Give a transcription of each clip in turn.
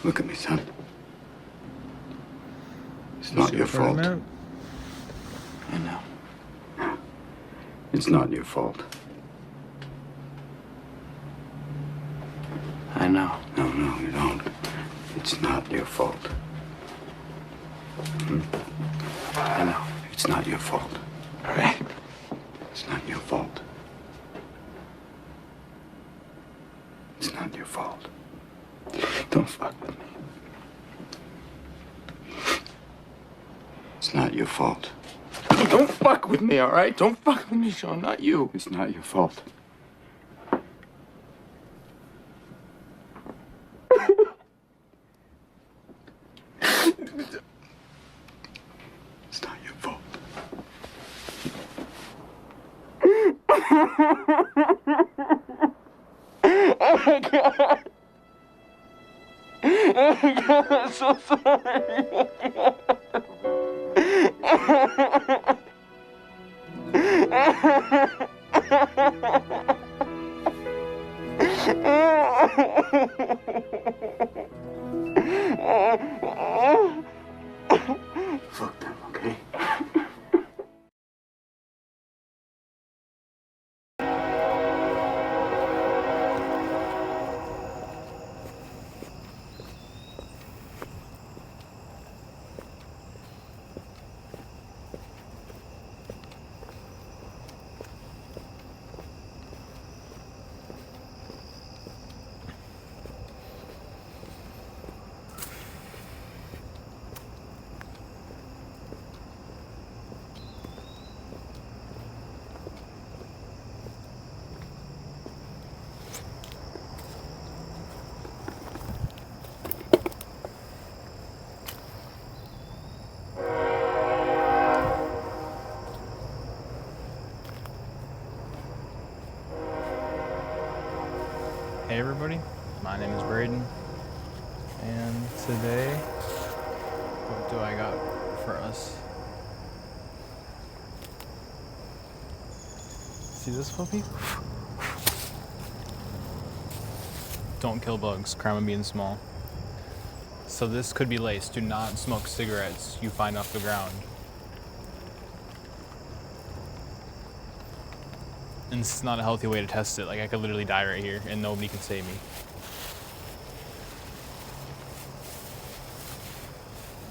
Look at me, son. It's not your fault. I know. It's not your fault. I know. No, you don't. It's not your fault. I know. It's not your fault. All right? It's not your fault. It's not your fault. Don't fuck with me. It's not your fault. Don't fuck with me, all right? Don't fuck with me, Sean. Not you. It's not your fault. It's not your fault. Oh my God. Oh my God, I'm so sorry. Fuck them, okay? Hey everybody, my name is Braden, and today, what do I got for us? See this puppy? Don't kill bugs, crime of being small. So this could be laced. Do not smoke cigarettes you find off the ground. And this is not a healthy way to test it. Like, I could literally die right here and nobody can save me.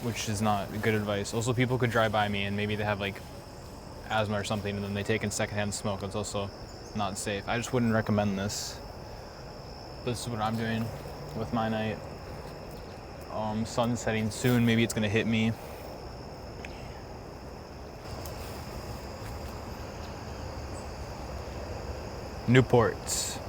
Which is not good advice. Also, people could drive by me and maybe they have like asthma or something and then they take in secondhand smoke. That's also not safe. I just wouldn't recommend this. This is what I'm doing with my night. Sun's setting soon. Maybe it's gonna hit me. Newports.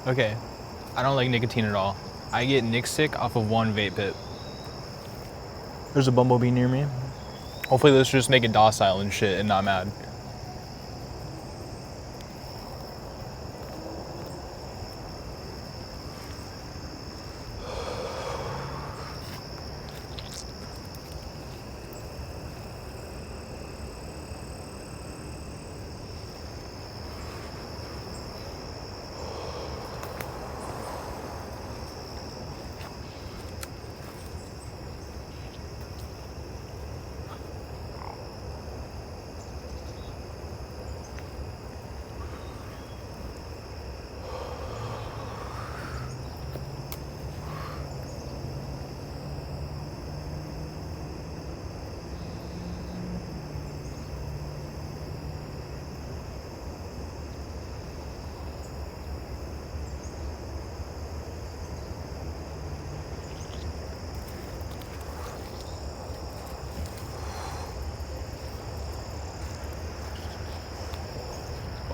Okay, I don't like nicotine at all. I get nic sick off of one vape pit. There's a bumblebee near me. Hopefully this will just make it docile and shit and not mad.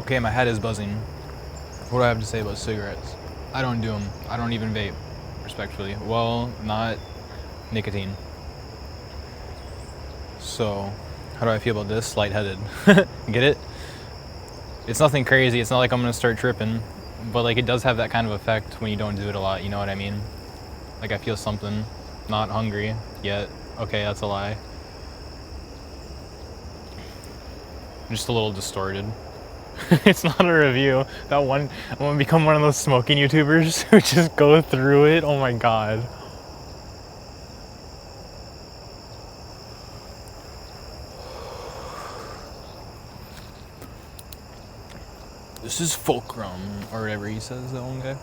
Okay, my head is buzzing. What do I have to say about cigarettes? I don't do them. I don't even vape, respectfully. Well, not nicotine. So, how do I feel about this? Lightheaded. Get it? It's nothing crazy. It's not like I'm gonna start tripping, but like it does have that kind of effect when you don't do it a lot. You know what I mean? Like I feel something. Not hungry yet. Okay, that's a lie. Just a little distorted. It's not a review. That one, I'm gonna become one of those smoking YouTubers who just go through it. Oh my god. This is fulcrum, or whatever he says, that one guy.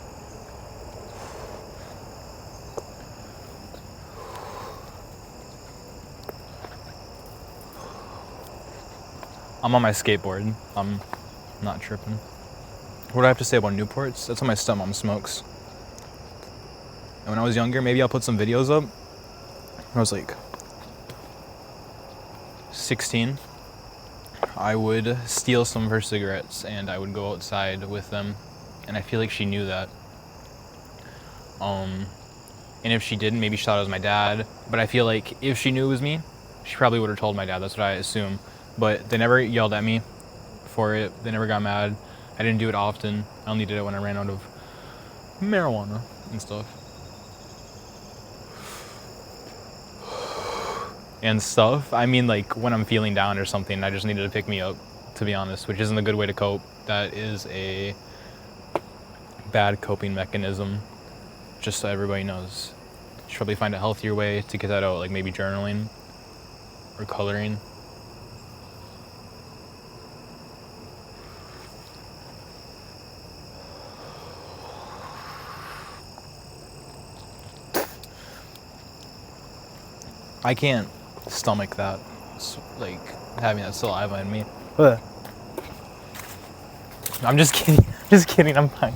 I'm on my skateboard. I'm not tripping. What do I have to say about Newports? That's what my stepmom smokes. And when I was younger, maybe I'll put some videos up. When I was like 16, I would steal some of her cigarettes and I would go outside with them. And I feel like she knew that. And if she didn't, maybe she thought it was my dad. But I feel like if she knew it was me, she probably would have told my dad. That's what I assume. But they never yelled at me for it. They never got mad. I didn't do it often. I only did it when I ran out of marijuana and stuff. And stuff. I mean, like when I'm feeling down or something, I just needed to pick me up, to be honest, which isn't a good way to cope. That is a bad coping mechanism, just so everybody knows. You should probably find a healthier way to get that out, like maybe journaling or coloring. I can't stomach that, like having that saliva in me. Ugh. I'm just kidding. Just kidding. I'm fine.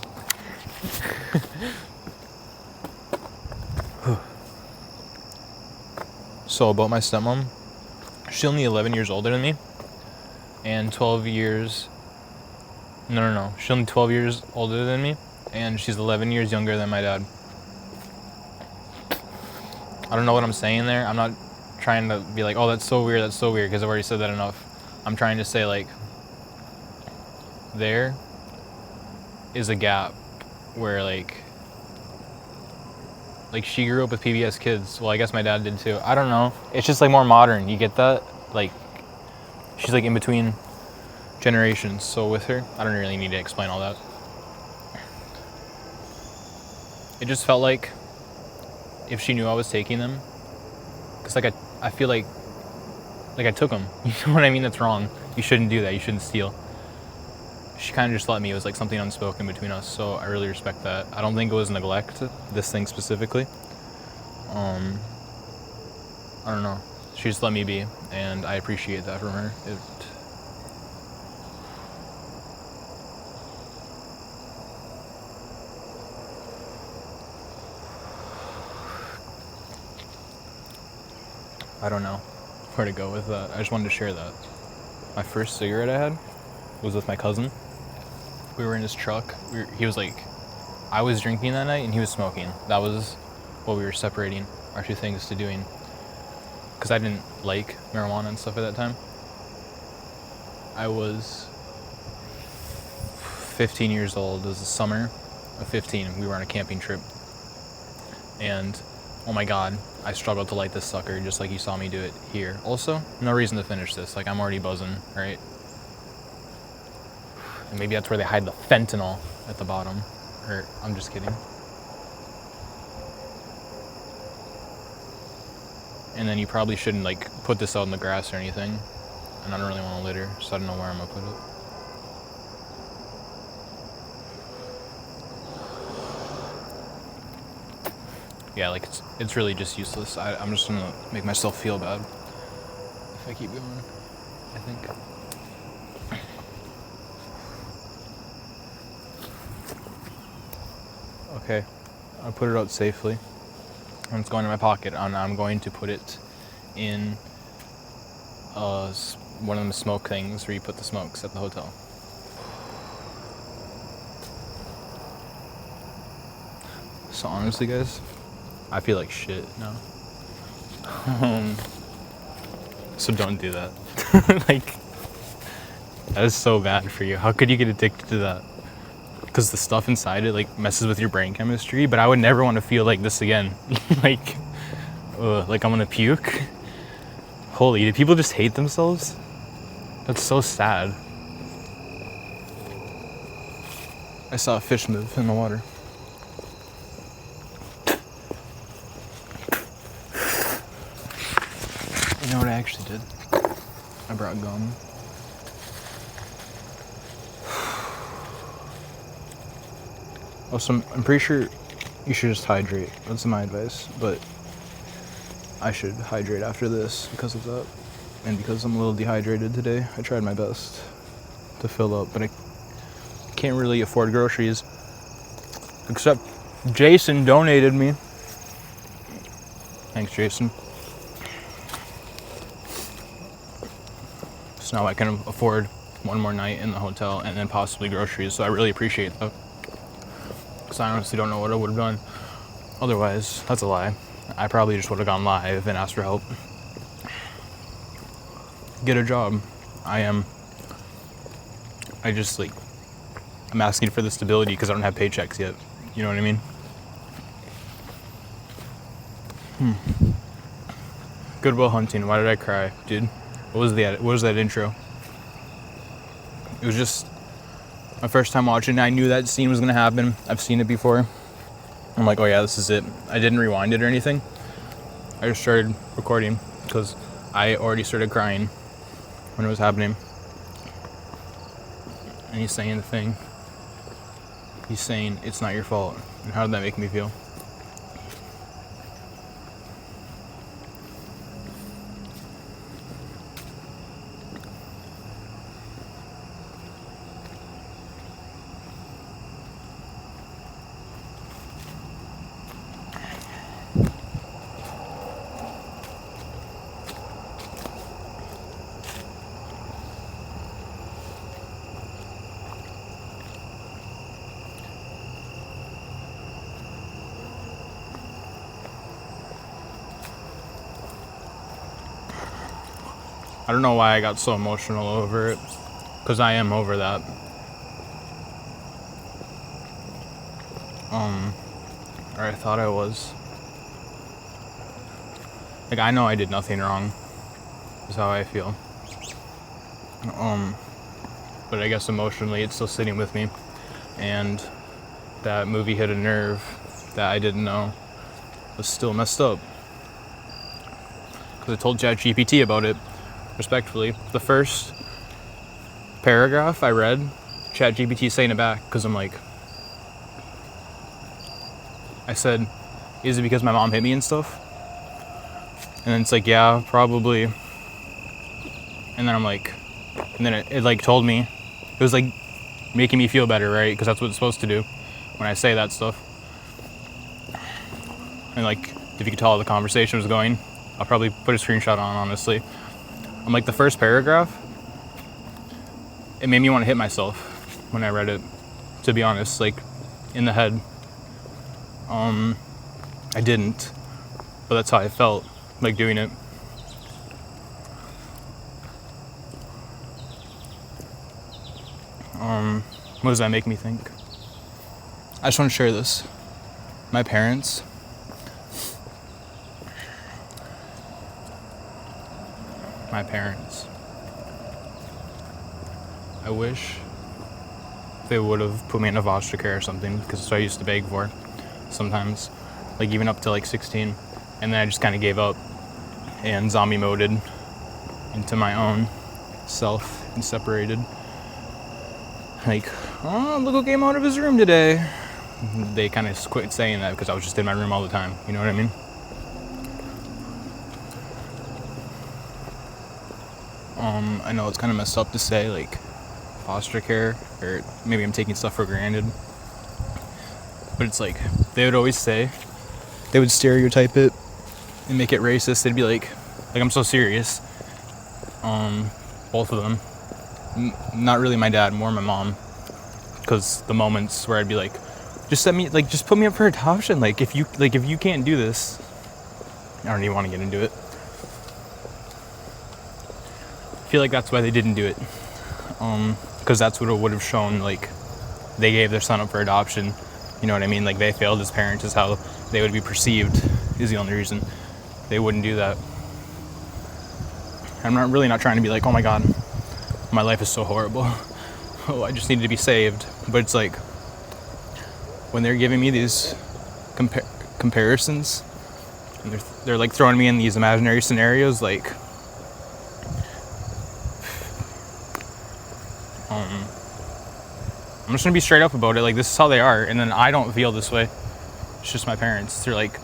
So about my stepmom, she's only 11 years older than me, and 12 years. No. She's only 12 years older than me, and she's 11 years younger than my dad. I don't know what I'm saying there. I'm not trying to be like, oh, that's so weird, because I've already said that enough. I'm trying to say, like, there is a gap where, like she grew up with PBS Kids. Well, I guess my dad did too. I don't know. It's just, like, more modern. You get that? Like, she's, like, in between generations. So with her, I don't really need to explain all that. It just felt like if she knew I was taking them, because like I feel like I took them. You know what I mean? That's wrong. You shouldn't do that. You shouldn't steal. She kind of just let me. It was like something unspoken between us, so I really respect that. I don't think it was neglect, this thing specifically. I don't know. She just let me be, and I appreciate that from her. I don't know where to go with that. I just wanted to share that. My first cigarette I had was with my cousin. We were in his truck. He was like, I was drinking that night and he was smoking. That was what we were separating our two things to doing. Because I didn't like marijuana and stuff at that time. I was 15 years old. It was the summer of 15. We were on a camping trip. And oh my god, I struggled to light this sucker just like you saw me do it here. Also, no reason to finish this. Like, I'm already buzzing, right? And maybe that's where they hide the fentanyl at the bottom. Or, I'm just kidding. And then you probably shouldn't, like, put this out in the grass or anything. And I don't really want to litter, so I don't know where I'm gonna put it. Yeah, like, it's really just useless. I'm just gonna make myself feel bad if I keep going, I think. Okay, I put it out safely. And it's going in my pocket, and I'm going to put it in one of them smoke things where you put the smokes at the hotel. So honestly, guys, I feel like shit now. So don't do that. Like, that is so bad for you. How could you get addicted to that? Because the stuff inside it like messes with your brain chemistry. But I would never want to feel like this again. Like, like I'm gonna puke. Holy, do people just hate themselves? That's so sad. I saw a fish move in the water. You know what I actually did? I brought gum. Also, I'm pretty sure you should just hydrate. That's my advice. But I should hydrate after this because of that. And because I'm a little dehydrated today, I tried my best to fill up. But I can't really afford groceries. Except Jason donated me. Thanks, Jason. So now I can afford one more night in the hotel and then possibly groceries. So I really appreciate that. Because I honestly don't know what I would have done. Otherwise, that's a lie. I probably just would have gone live and asked for help. Get a job. I'm asking for the stability because I don't have paychecks yet. You know what I mean? Good Will Hunting. Why did I cry, dude? What was that intro? It was just my first time watching it. I knew that scene was gonna happen. I've seen it before. I'm like, oh yeah, this is it. I didn't rewind it or anything. I just started recording because I already started crying when it was happening. And he's saying the thing. He's saying, it's not your fault. And how did that make me feel? I don't know why I got so emotional over it, because I am over that. Or I thought I was. Like, I know I did nothing wrong, is how I feel. But I guess emotionally it's still sitting with me, and that movie hit a nerve that I didn't know was still messed up. Because I told ChatGPT about it. Respectfully, the first paragraph I read, ChatGPT saying it back, because I'm like, I said, is it because my mom hit me and stuff? And then it's like, yeah, probably. And then I'm like, and then it like told me, it was like making me feel better, right? Because that's what it's supposed to do when I say that stuff. And like, if you could tell how the conversation was going, I'll probably put a screenshot on, honestly. I'm like, the first paragraph, it made me want to hit myself when I read it, to be honest, like, in the head. I didn't, but that's how I felt, like, doing it. What does that make me think? I just want to share this. My parents, I wish they would have put me in a foster care or something, because that's what I used to beg for sometimes, like even up to like 16. And then I just kind of gave up and zombie moded into my own self and separated. Like, oh, look what came out of his room today. They kind of quit saying that because I was just in my room all the time. You know what I mean? I know it's kind of messed up to say, like, foster care, or maybe I'm taking stuff for granted. But it's like, they would always say, they would stereotype it and make it racist. They'd be like I'm so serious. Both of them. Not really my dad, more my mom. Because the moments where I'd be like, just just put me up for adoption. Like if you can't do this, I don't even want to get into it. I feel like that's why they didn't do it, because that's what it would have shown. Like they gave their son up for adoption. You know what I mean? Like they failed as parents is how they would be perceived is the only reason they wouldn't do that. I'm really not trying to be like, oh my God, my life is so horrible. Oh, I just needed to be saved. But it's like, when they're giving me these comparisons, and they're like throwing me in these imaginary scenarios, like, I'm just gonna be straight up about it. Like, this is how they are, and then I don't feel this way. It's just my parents. They're like,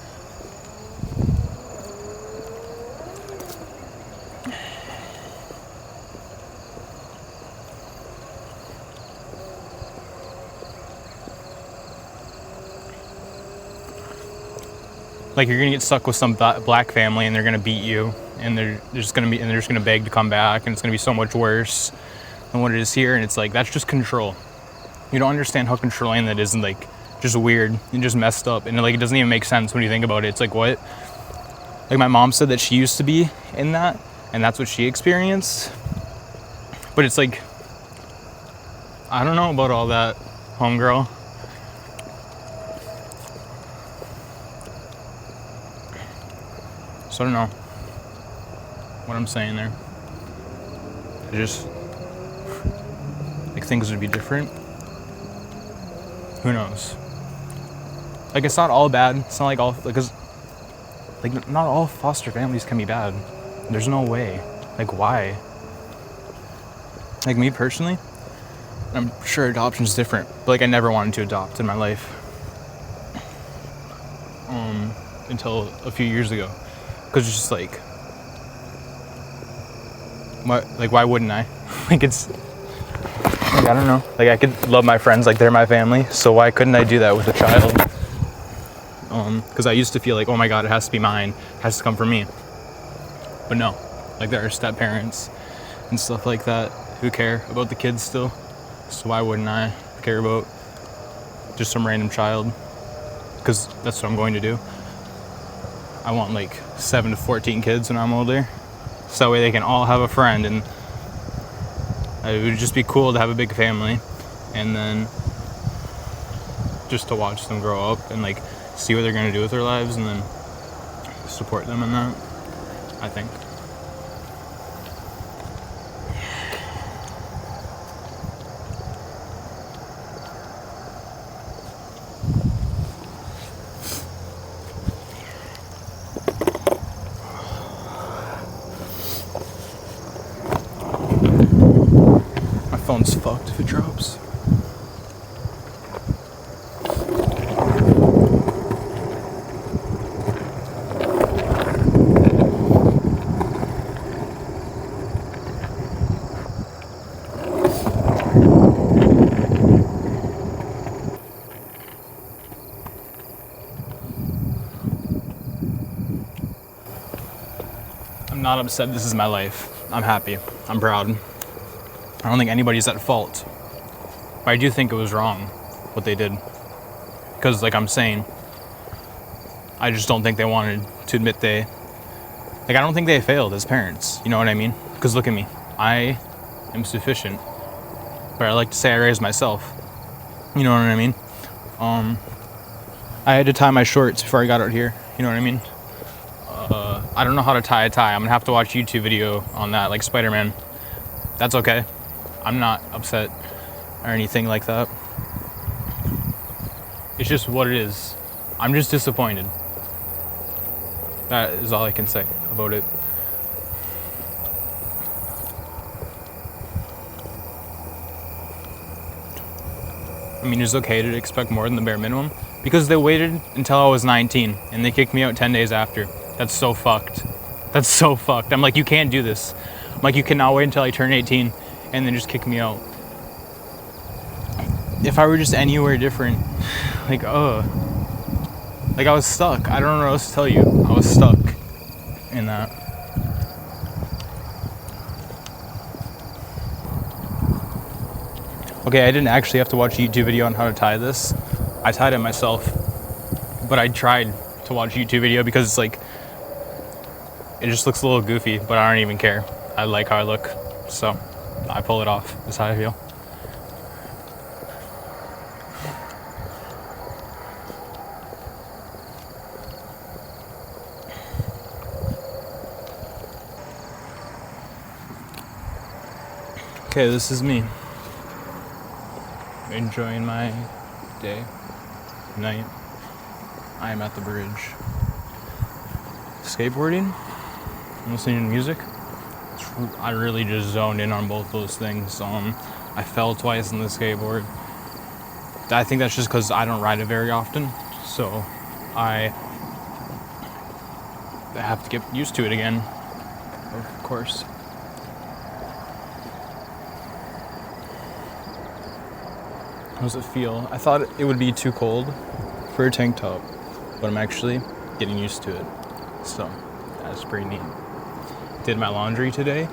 you're gonna get stuck with some black family, and they're gonna beat you, and they're just gonna beg to come back, and it's gonna be so much worse than what it is here. And it's like, that's just control. You don't understand how controlling that is, and like just weird and just messed up, and like it doesn't even make sense when you think about it. It's like, what? Like my mom said that she used to be in that, and that's what she experienced. But it's like, I don't know about all that, homegirl. So I don't know what I'm saying there. I just like things would be different. Who knows? Like, it's not all bad. It's not like all, because like not all foster families can be bad. There's no way. Like, why? Like me personally, I'm sure adoption's different, but like I never wanted to adopt in my life until a few years ago, because it's just like, why wouldn't I? Like, it's like, I don't know. Like, I could love my friends like they're my family, so why couldn't I do that with a child? Because I used to feel like, oh my God, it has to be mine, it has to come from me. But no, like there are step parents and stuff like that who care about the kids still. So why wouldn't I care about just some random child? Because that's what I'm going to do. I want like 7 to 14 kids when I'm older, so that way they can all have a friend, and it would just be cool to have a big family, and then just to watch them grow up and like see what they're going to do with their lives, and then support them in that, I think. My phone's fucked if it drops. I'm not upset. This is my life. I'm happy. I'm proud. I don't think anybody's at fault. But I do think it was wrong, what they did. Because, like I'm saying, I just don't think they wanted to admit I don't think they failed as parents. You know what I mean? Because look at me. I am sufficient. But I like to say I raised myself. You know what I mean? I had to tie my shorts before I got out here. You know what I mean? I don't know how to tie a tie. I'm gonna have to watch a YouTube video on that, like Spider-Man. That's okay. I'm not upset or anything like that. It's just what it is. I'm just disappointed. That is all I can say about it. I mean, it's okay to expect more than the bare minimum, because they waited until I was 19 and they kicked me out 10 days after. That's so fucked. That's so fucked. I'm like, you can't do this. I'm like, you cannot wait until I turn 18 and then just kick me out. If I were just anywhere different, like I was stuck. I don't know what else to tell you. I was stuck in that. Okay, I didn't actually have to watch a YouTube video on how to tie this. I tied it myself, but I tried to watch a YouTube video because it's like, it just looks a little goofy, but I don't even care. I like how I look, so I pull it off. That's how I feel. Okay, this is me. Enjoying my day, night. I am at the bridge. Skateboarding, I'm listening to music. I really just zoned in on both those things. I fell twice on the skateboard. I think that's just because I don't ride it very often, so I have to get used to it again, of course. How does it feel? I thought it would be too cold for a tank top, but I'm actually getting used to it. So that's pretty neat. Did my laundry today.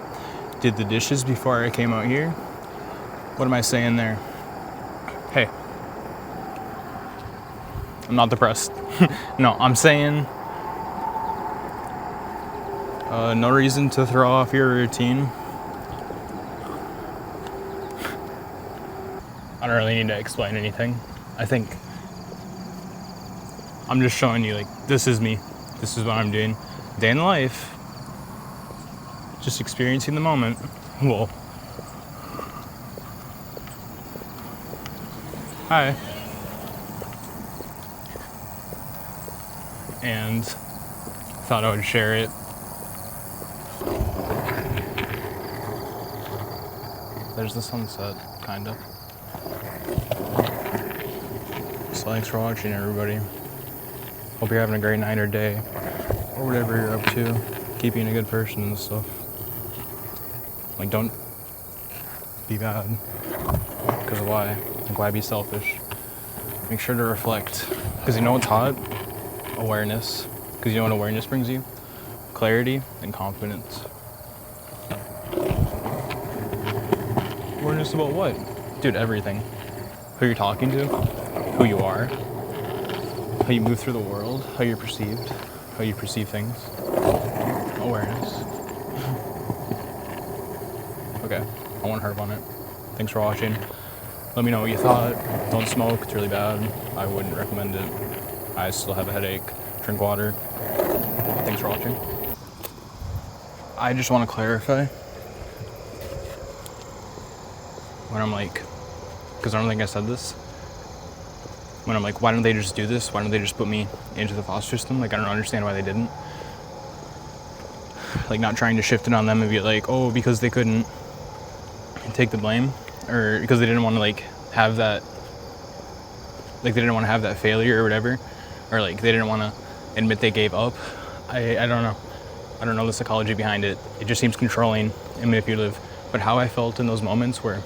Did the dishes before I came out here. What am I saying there? Hey, I'm not depressed. No, I'm saying no reason to throw off your routine. I don't really need to explain anything. I think I'm just showing you, like, this is me. This is what I'm doing. Day in the life. Just experiencing the moment. Whoa. Hi. And thought I would share it. There's the sunset, kind of. So thanks for watching, everybody. Hope you're having a great night or day, or whatever you're up to. Keep being a good person and stuff. Like, don't be bad. Because why? Like, why be selfish? Make sure to reflect. Because you know what's hot? Awareness. Because you know what awareness brings you? Clarity and confidence. Awareness about what? Dude, everything. Who you're talking to, who you are, how you move through the world, how you're perceived, how you perceive things. Awareness. Okay, I won't harp on it. Thanks for watching. Let me know what you thought. Don't smoke, it's really bad. I wouldn't recommend it. I still have a headache. Drink water. Thanks for watching. I just want to clarify. When I'm like, because I don't think I said this. When I'm like, why don't they just do this? Why don't they just put me into the foster system? Like, I don't understand why they didn't. Like, not trying to shift it on them and be like, oh, because they couldn't take the blame, or because they didn't want to like have that, like they didn't want to have that failure or whatever, or like they didn't want to admit they gave up. I don't know. I don't know the psychology behind it. It just seems controlling and manipulative. But how I felt in those moments where,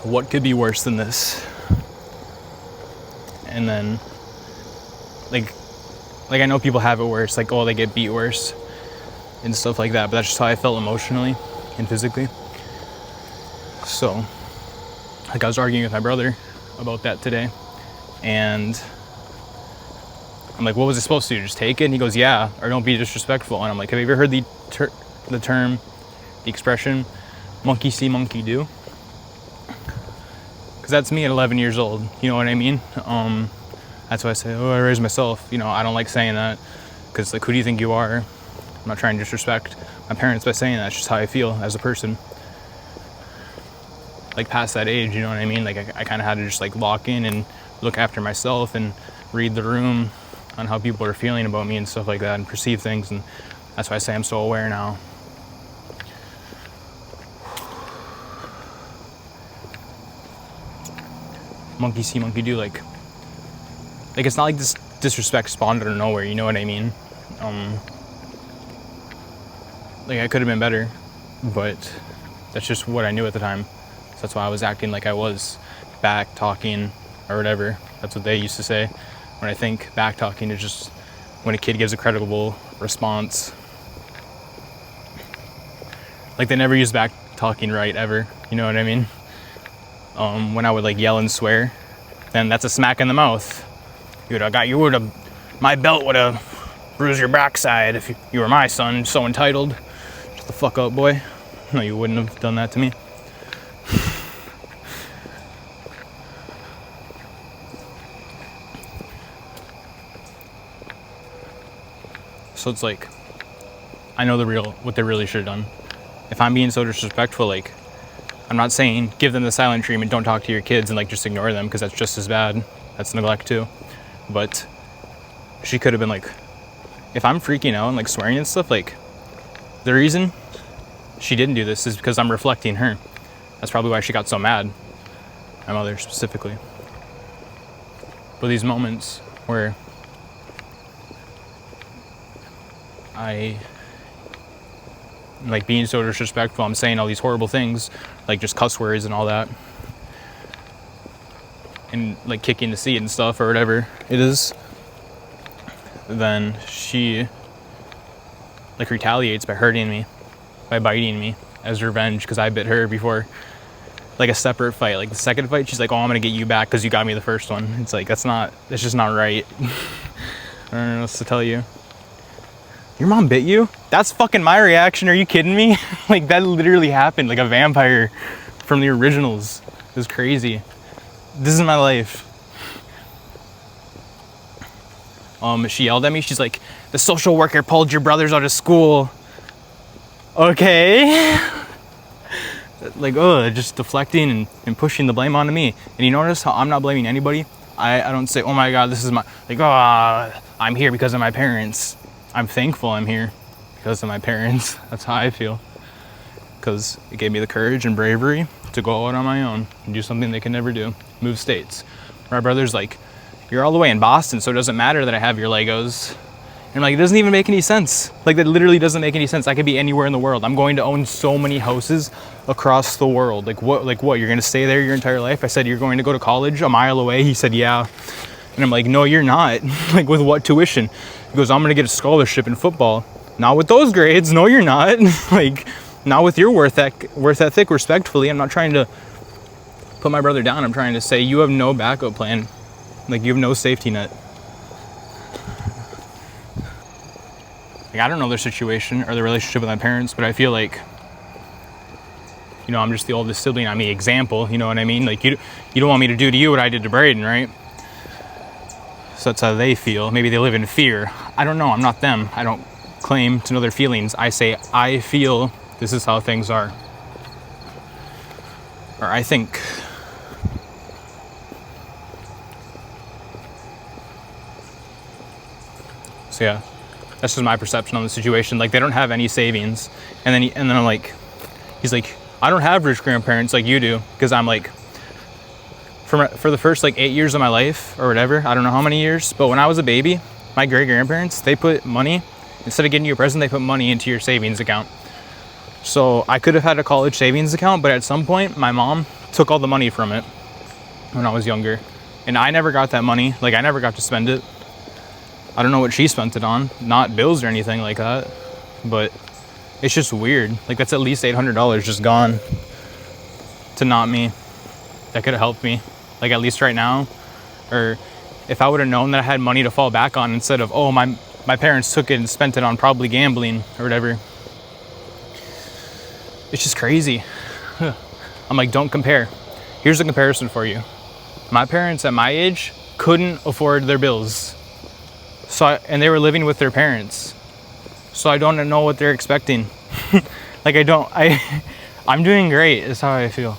what could be worse than this? And then, like I know people have it worse, like, oh, they get beat worse and stuff like that, but that's just how I felt emotionally and physically. So, like, I was arguing with my brother about that today, and I'm like, what was it supposed to do? Just take it? And he goes, yeah, or don't be disrespectful. And I'm like, have you ever heard the term, the expression, monkey see, monkey do? Because that's me at 11 years old, you know what I mean? That's why I say, oh, I raised myself. You know, I don't like saying that, because, like, who do you think you are? I'm not trying to disrespect my parents by saying that. It's just how I feel as a person. Like, past that age, you know what I mean? Like, I kind of had to just, like, lock in and look after myself and read the room on how people are feeling about me and stuff like that, and perceive things. And that's why I say I'm so aware now. Monkey see, monkey do. Like it's not like this disrespect spawned out of nowhere, you know what I mean? Like, I could have been better, but that's just what I knew at the time. So that's why I was acting like I was back talking or whatever. That's what they used to say. When I think back talking is just when a kid gives a credible response. Like, they never use back talking right, ever. You know what I mean? When I would, like, yell and swear, then that's a smack in the mouth. My belt would have bruised your backside if you were my son, so entitled. Shut the fuck up, boy. No, you wouldn't have done that to me. So it's like, I know what they really should have done. If I'm being so disrespectful, like, I'm not saying give them the silent treatment, don't talk to your kids and like just ignore them, because that's just as bad. That's neglect too. But she could have been like, if I'm freaking out and like swearing and stuff, like, the reason she didn't do this is because I'm reflecting her. That's probably why she got so mad. My mother specifically. But these moments where I like being so disrespectful, I'm saying all these horrible things, like just cuss words and all that, and like kicking the seat and stuff or whatever it is, then she like retaliates by hurting me, by biting me as revenge because I bit her before, like a separate fight. Like the second fight, she's like, oh, I'm gonna get you back because you got me the first one. It's like, that's just not right. I don't know what else to tell you. Your mom bit you? That's fucking my reaction. Are you kidding me? Like, that literally happened. Like a vampire from the originals. It was crazy. This is my life. She yelled at me. She's like, the social worker pulled your brothers out of school. Okay. Like, just deflecting and pushing the blame onto me. And you notice how I'm not blaming anybody? I don't say, oh my God, this is my, like, I'm here because of my parents. I'm thankful I'm here because of my parents. That's how I feel. Because it gave me the courage and bravery to go out on my own and do something they could never do. Move states. My brother's like, you're all the way in Boston, so it doesn't matter that I have your Legos. And I'm like, it doesn't even make any sense. Like, that literally doesn't make any sense. I could be anywhere in the world. I'm going to own so many houses across the world. Like what, you're gonna stay there your entire life? I said, you're going to go to college a mile away? He said, yeah. And I'm like, no, you're not. Like, with what tuition? He goes, I'm gonna get a scholarship in football. Not with those grades. No, you're not. Like, not with your worth ethic, respectfully. I'm not trying to put my brother down. I'm trying to say you have no backup plan. Like, you have no safety net. Like, I don't know their situation or their relationship with my parents, but I feel like, you know, I'm just the oldest sibling. I'm the example, you know what I mean? Like, you don't want me to do to you what I did to Braden, right? So that's how they feel. Maybe they live in fear. I don't know. I'm not them. I don't claim to know their feelings. I say, I feel this is how things are. Or I think. So yeah, that's just my perception on the situation. Like, they don't have any savings. And then I'm like, he's like, I don't have rich grandparents like you do. Because I'm like, for the first like 8 years of my life or whatever, I don't know how many years, but when I was a baby, my great grandparents, they put money, instead of getting you a present, they put money into your savings account. So I could have had a college savings account, but at some point my mom took all the money from it when I was younger, and I never got that money. Like, I never got to spend it. I don't know what she spent it on, not bills or anything like that, but it's just weird. Like, that's at least $800 just gone to not me. That could have helped me, like, at least right now. Or if I would have known that I had money to fall back on instead of, oh, my parents took it and spent it on probably gambling or whatever. It's just crazy. I'm like, don't compare. Here's a comparison for you. My parents at my age couldn't afford their bills. And they were living with their parents. So I don't know what they're expecting. Like, I'm doing great is how I feel.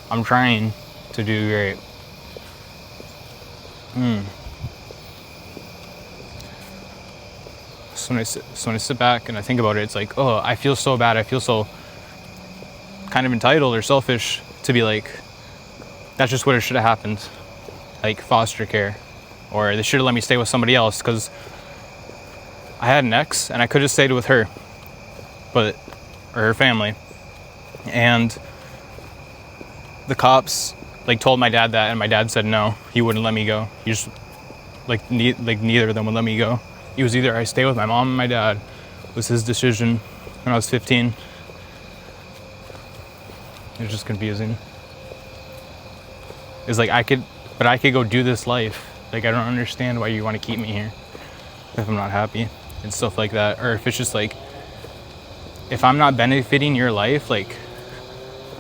I'm trying to do great. So when I sit back and I think about it, it's like, oh, I feel so bad. I feel so kind of entitled or selfish to be like, that's just what it should have happened. Like, foster care. Or they should have let me stay with somebody else, because I had an ex and I could have stayed with her, or her family. And the cops like told my dad that, and my dad said no, he wouldn't let me go. He just neither of them would let me go. It was either I stay with my mom and my dad. It was his decision when I was 15. It was just confusing. It's like, I could But I could go do this life. Like, I don't understand why you want to keep me here if I'm not happy and stuff like that. Or if it's just like, if I'm not benefiting your life, like,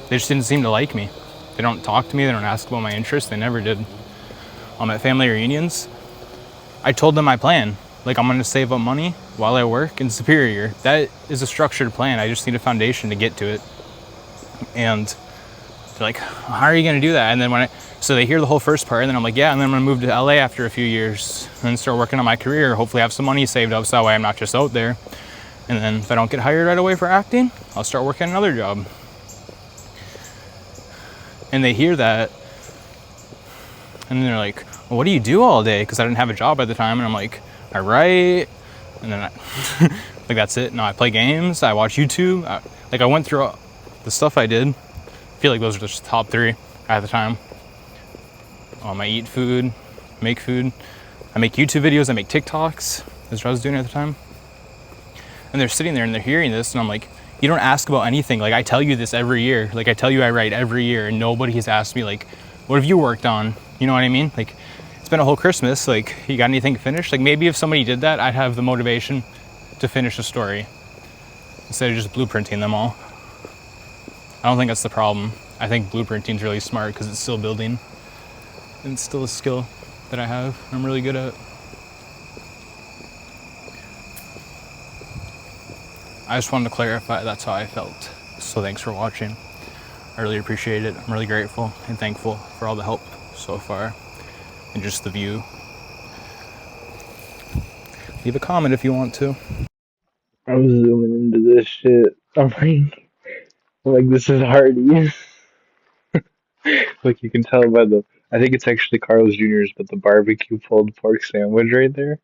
they just didn't seem to like me. They don't talk to me. They don't ask about my interests. They never did. At family reunions, I told them my plan. Like, I'm going to save up money while I work in Superior. That is a structured plan. I just need a foundation to get to it. And they're like, how are you going to do that? And then so they hear the whole first part, and then I'm like, yeah, and then I'm going to move to LA after a few years and start working on my career. Hopefully have some money saved up so that way I'm not just out there. And then if I don't get hired right away for acting, I'll start working another job. And they hear that, and then they're like, well, what do you do all day? Because I didn't have a job at the time. And I'm like, I write, and then like, that's it. No, I play games, I watch YouTube. I went through the stuff I did. I feel like those are just top 3 at the time. I eat food, make food. I make YouTube videos, I make TikToks. That's what I was doing at the time. And they're sitting there and they're hearing this, and I'm like, you don't ask about anything. Like, I tell you this every year. Like, I tell you I write every year, and nobody has asked me, like, what have you worked on? You know what I mean? Like, it's been a whole Christmas. Like, you got anything finished? Like, maybe if somebody did that, I'd have the motivation to finish a story instead of just blueprinting them all. I don't think that's the problem. I think blueprinting is really smart because it's still building, and it's still a skill that I have, I'm really good at. I just wanted to clarify that's how I felt. So thanks for watching. I really appreciate it. I'm really grateful and thankful for all the help so far and just the view. Leave a comment if you want to. I'm zooming into this shit. I'm like, this is Hardy. Like, you can tell by I think it's actually Carl's Jr.'s, but the barbecue pulled pork sandwich right there.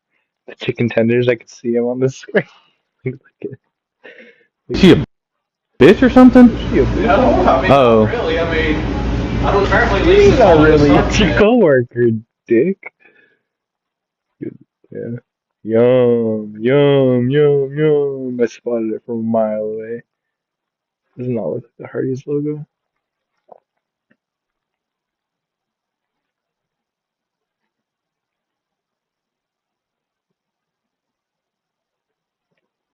The chicken tenders, I could see him on the screen. Is she a bitch or something? Is she a bitch? No, I mean, Oh. not really. I mean, I don't apparently leave. He's not really. It's your coworker, dick. Yeah. Yum, yum, yum, yum. I spotted it from a mile away. Does not look like the Hardee's logo.